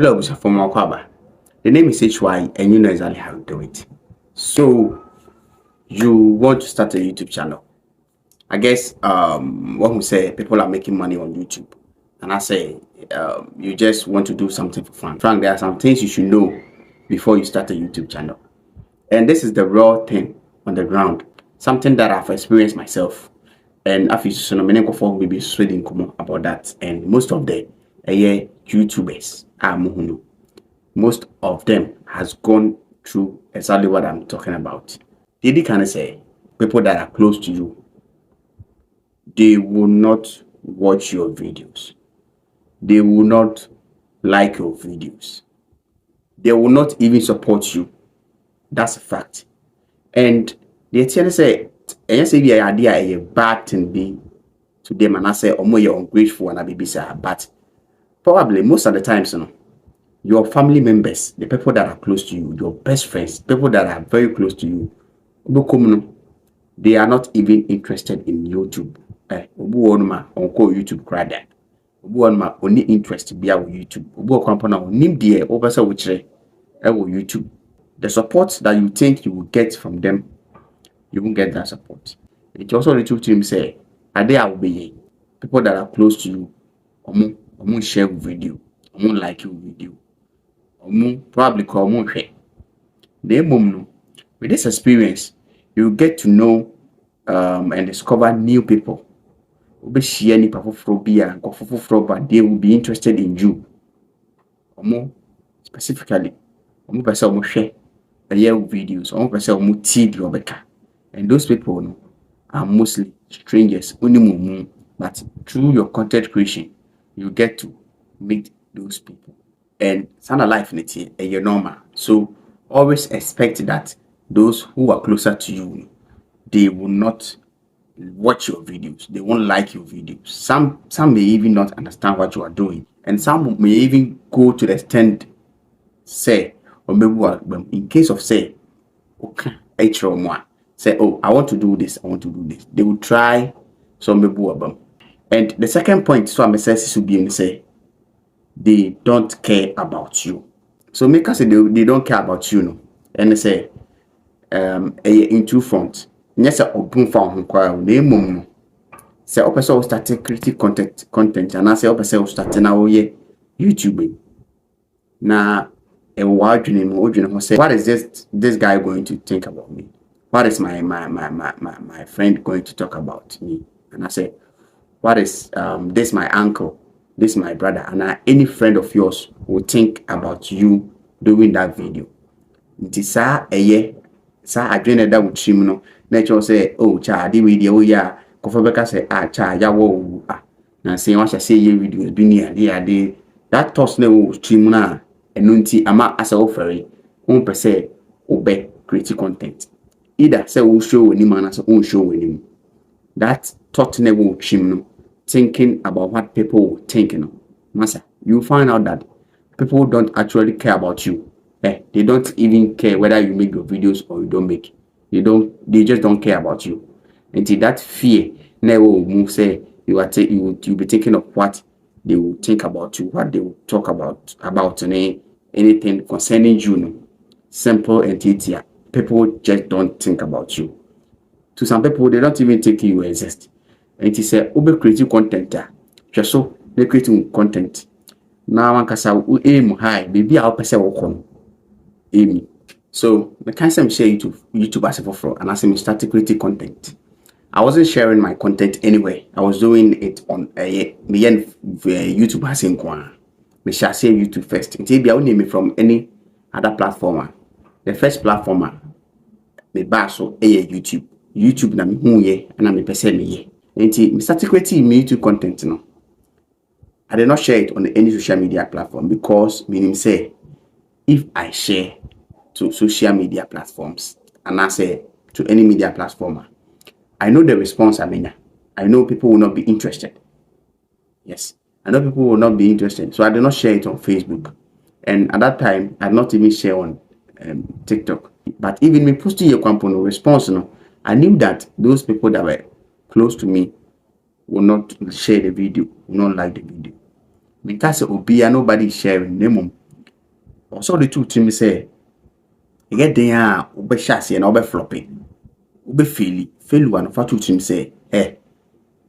Hello, from Kwaba. The name is HY, and you know exactly how to do it. So, you want to start a YouTube channel. I guess what we say, people are making money on YouTube, and I say you just want to do something for fun. Frank, there are some things you should know before you start a YouTube channel, and this is the raw thing on the ground, something that I've experienced myself. And I feel so many of maybe sweating about that, and most of the YouTubers are muhunu. Most of them has gone through exactly what I'm talking about. Did kind of say people that are close to you, they will not watch your videos. They will not like your videos. They will not even support you. That's a fact. And they tell you say, and you say the idea a bad thing be to them, and I say, oh, you're ungrateful and I be say, but probably most of the times, you know, your family members, the people that are close to you, your best friends, people that are very close to you, they are not even interested in YouTube. On YouTube crowd. Only interest be our YouTube. YouTube. The support that you think you will get from them, you won't get that support. It also little to him say, are they will be people that are close to you, share video, like your video, probably call share. With this experience, you get to know and discover new people. They will be interested in you. Specifically, share videos, and those people are mostly strangers, but through your content creation, you get to meet those people. And sound life in it and you're normal. So always expect that those who are closer to you, they will not watch your videos. They won't like your videos. Some may even not understand what you are doing. And some may even go to the extent say, or maybe in case of say, okay, say, oh, I want to do this, I want to do this. They will try some maybe. And the second point, so I'm to be say, they don't care about you. So make us say they don't care about you, no. And they say in two fronts. Yes, open phone name no. Say person start creative content and I say person start now YouTube. Now say what is this guy going to think about me? What is my friend going to talk about me? And I say, what is this my uncle? This my brother, and any friend of yours will think about you doing that video. This I drain that with him no. Nature say, oh cha the video ya Kofabeka say cha ya wo na say what I say ye video dunia de that toss no stream na enunti ama asa ofere on per se obe create content. Either say we show any man as on show him. That thought never stream no. Thinking about what people will think, Masa, you find out that people don't actually care about you. They don't even care whether you make your videos or you don't make. They just don't care about you. Until that fear never will move, say you'll be thinking of what they will think about you, what they will talk about anything concerning you. No. Simple and easier. People just don't think about you. To some people, they don't even think you exist. And it is a creative content. Just so they creating content. Now one can say aim high, maybe I'll pass aim. So the kind of share YouTube as a for and as I started creating content. I wasn't sharing my content anyway. I was doing it on YouTube as in Kwan. We shall say YouTube first. Until be only me from any other platform. The first platform me baso YouTube. YouTube na me hu ye and me pese me ye. Until me start creating me YouTube content no. I did not share it on any social media platform because meaning say if I share to social media platforms and I say to any media platform, I know the response I mean. I know people will not be interested. Yes, I know people will not be interested. So I did not share it on Facebook. And at that time, I did not even share on TikTok. But even me posting your company response, I knew that those people that were close to me will not share the video, will not like the video. Because nobody is sharing them. Also the two team say you get there ube shasi and ube flopping ube fail one for two team say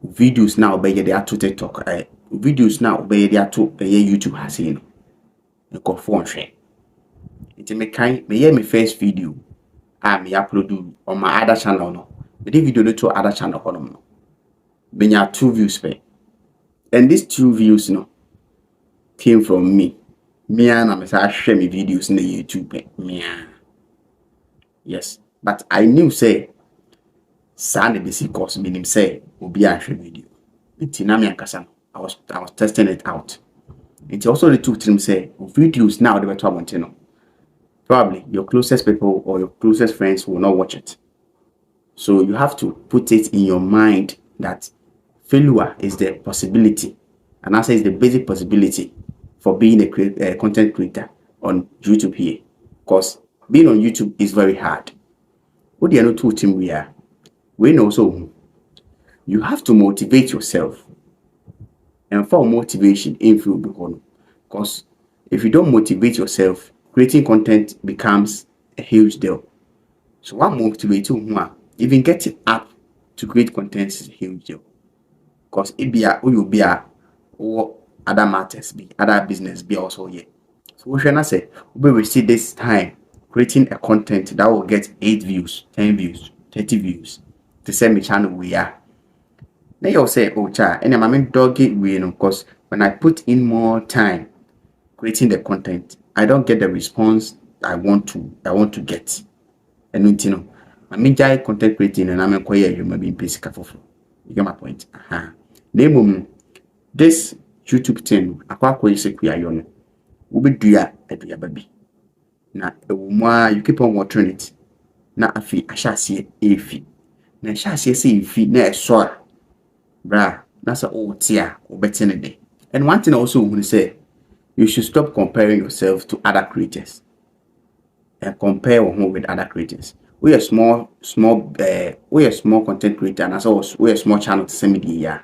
videos now ube they are to TikTok videos now ube they are to YouTube has seen you go phone share it me kind me hear me first video me upload on my other channel no me the video to other channel no me 2 views per and these 2 views no came from me and I'm share my videos in the YouTube me. Yes, but I knew say Sunday this course meaning say will be a video. It's in Amiakasa. I was testing it out. It's also the two teams say videos now they were talking. Probably your closest people or your closest friends will not watch it. So you have to put it in your mind that failure is the possibility, and I say it's the basic possibility for being a content creator on YouTube here. Because being on YouTube is very hard. What do you know two team we are? We know so you have to motivate yourself. And for motivation, because if you don't motivate yourself, creating content becomes a huge deal. So what motivate you? Even getting up to create content is a huge deal. Because it be you be or other matters be other business be also here. So we should say we see this time creating a content that will get 8 views, 10 views, 30 views. The same channel we are. Then you'll say, oh cha, and I'm dog it we because when I put in more time creating the content, I don't get the response I want to get. And you know, I'm content creating and I'm quiet you maybe basic of you get my point. Name this YouTube thing, akwa say we are young. We be dua baby. Na you keep on watering it. Na afi ashasi efi. Na ashasi say efi na so bra. That's a tia or better day. And one thing also we say you should stop comparing yourself to other creators. And compare with other creators. We are small content creator and also we are small channel to send media.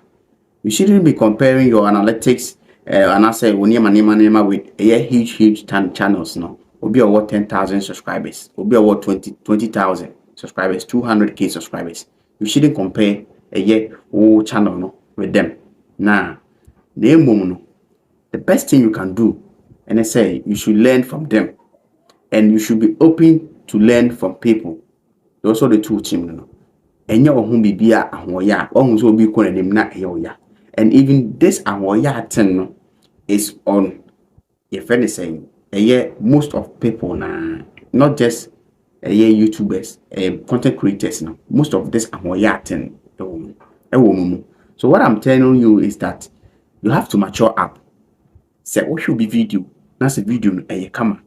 You shouldn't be comparing your analytics and I say when you name with a huge channels no. Obi over 10,000 subscribers. Obi over 20,000 subscribers, 200k subscribers. You shouldn't compare a whole channel no with them. Nah, no. The best thing you can do, and I say you should learn from them, and you should be open to learn from people. Those are the two teams no. And your home be a ahoya, also be calling na eyoya. And even this ahoya thing is on your friend is saying most of people not just YouTubers content creators no. Most of this ahoya thing. So what I'm telling you is that you have to mature up. Say what should be video. That's a video camera.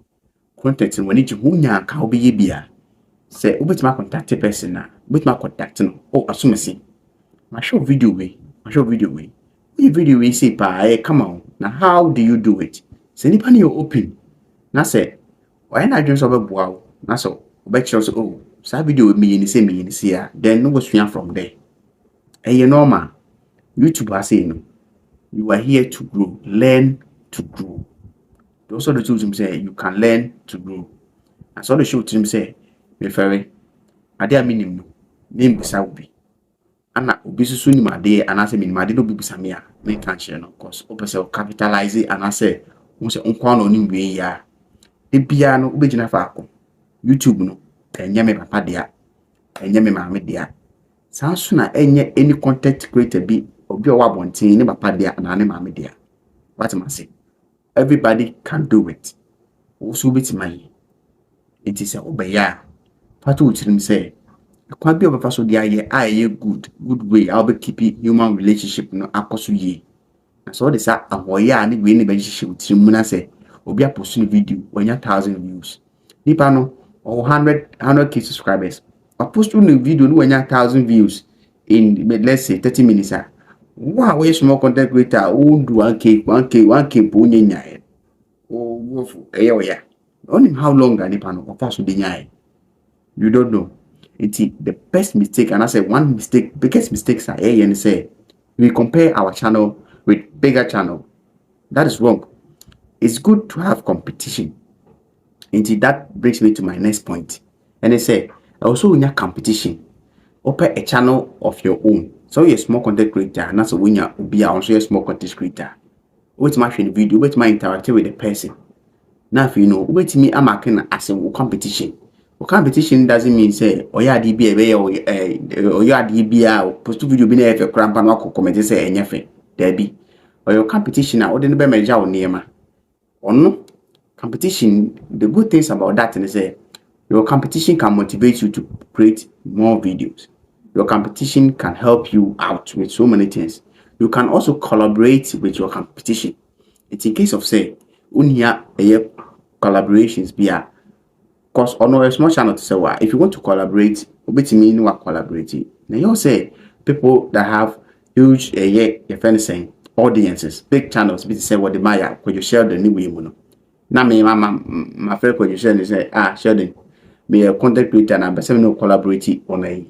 Content when it hunya ka obi bia. Say ubit ma contact person na. Ubit ma contact no. Oh asumasi. Ma show video way. You video we say pa come on. Now how do you do it? Say nipa ni open. Na say why na dream so be boa. Na so obek show so oh sa video me ni say ah. Then no go swing from there. Normal. YouTube are saying you are here to grow, learn to grow. Those are the two teams say you can learn to grow. And so the show team say, me ferry, ade minimum name bisa ubi. Ana ubi susu ni made and I say minimum ade no bi bisa me a me can share no cause opese capitalize and I say we say unkwa no ni we ya. E bia no ubi gina fa akọ. YouTube no enye me papa dia, enye me maame dia. Sanso na enye any content creator bi obi owa bontin ni papa dia na ne maame dia. What am I say? Everybody can do it. Also bit my it is a obeya. Patu uchrim say kwa bi obefa so dia ye good way. I'll be keeping human relationship no akoso ye. And so they say ahoya ni we ni relationship uchrim na say obi apost video when 1,000 views. Nipa no or 100k subscribers. I post a video no when 1,000 views in let's say 30 minutes. Wow, we small content creator who do 1k po nyanya. Oh, wofu yeah. Only how long are nipa no ofa so de you don't know. It's the best mistake, and I say one mistake, biggest mistakes are and say we compare our channel with bigger channel. That is wrong. It's good to have competition, And that brings me to my next point. And they say, also in your competition, open a channel of your own. So you're a small content creator, and that's when you be also a small content creator. Wait my video, wait my interactive with the person. Now if you know, wait me I'm making as a competition. Competition doesn't mean say or ya DB or ya DB post video be na efe krampa no comment say enyefe. There be. Or your competition na odin be measure on niema. Ono competition, the good things about that is that your competition can motivate you to create more videos. Your competition can help you out with so many things. You can also collaborate with your competition. It's in case of say unia collaborations be a because on a small channel to say what if you want to collaborate, obeti mean what collaborating. Now you say people that have huge saying audiences, big channels, be say what the Maya could you share the new way mono. Now me my friend could you share and say Sheldon, me a content creator and I'm no collaborating on a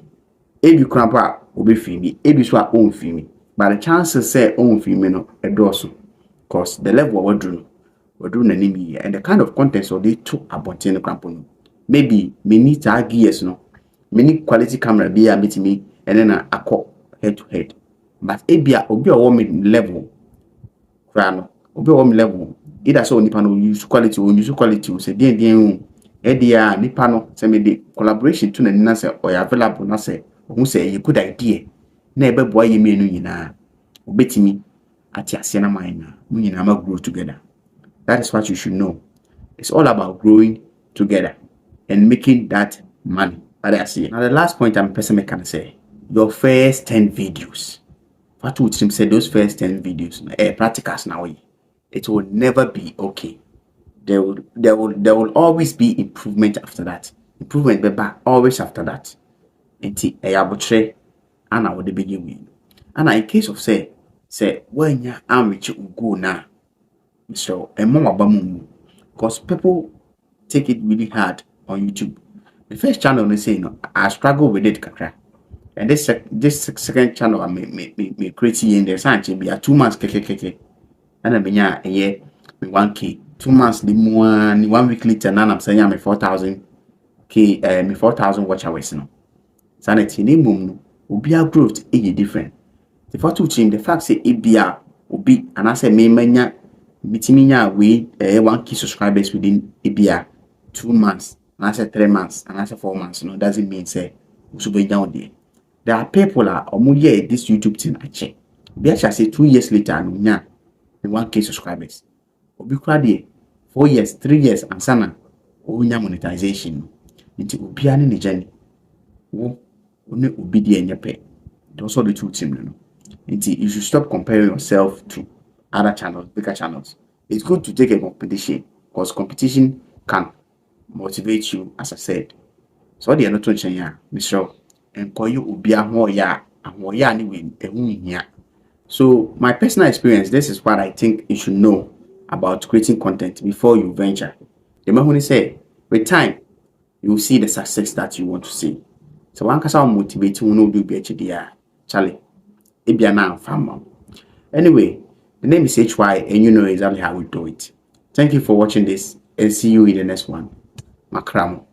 ebi crampa obi filmi, ebi so a own filmi. But the chances say own filmi no a dorsum. Because the level we're doing an enemy and the kind of content so they took about in the crampon. Maybe me need to gears no. Many quality camera be a meeting me and then I call head to head. But ebia obi a woman level crano obi a woman level either so nipa no use quality say den edia nipa no say me the collaboration to na say or available na say who say a good idea na ebe boy ye me no nyina obetimi ati ase na man na mu nyina ma grow together. That is what you should know. It's all about growing together and making that money. That I see. Now the last point I'm personally can say, your first 10 videos. What would you say those first 10 videos? Practicals now. It will never be okay. There will always be improvement after that. Improvement be back always after that. Until a and I would begin with. And in case of say when you am with you go now. So and more about because people take it really hard on YouTube. The first channel they say I struggle with it kakra. And this second channel I me creating in the sanche be 2 months keke. And I mean a year me 1k. 2 months the one 1 week later now I'm saying I'm 4,000 k me 4,000 watch hours no. Sanity ni mum obi a growth e different. The photo team the fact say e bia obi and I say me manya mitiminya we 1k subscribers within ebia 2 months and I say 3 months and I say 4 months no doesn't mean say we should be down there. There are people are this YouTube thing I check. Be actually say 2 years later no nya 1k subscribers. Obi kura there 4 years 3 years and sana onya monetization. Nti obi ani ne journey. Wo one obi dey enyepe. Those are the two team no. Nti you should stop comparing yourself to other channels, bigger channels. It's good to take a competition because competition can motivate you, as I said. So the other thing here, Mr. And call you ubia hoya anyway. So my personal experience, this is what I think you should know about creating content before you venture. The man say with time you will see the success that you want to see. So one can motivate you no do be Charlie. Ibia na farmer. Anyway, the name is HY and you know exactly how we do it. Thank you for watching this and see you in the next one. Makramo.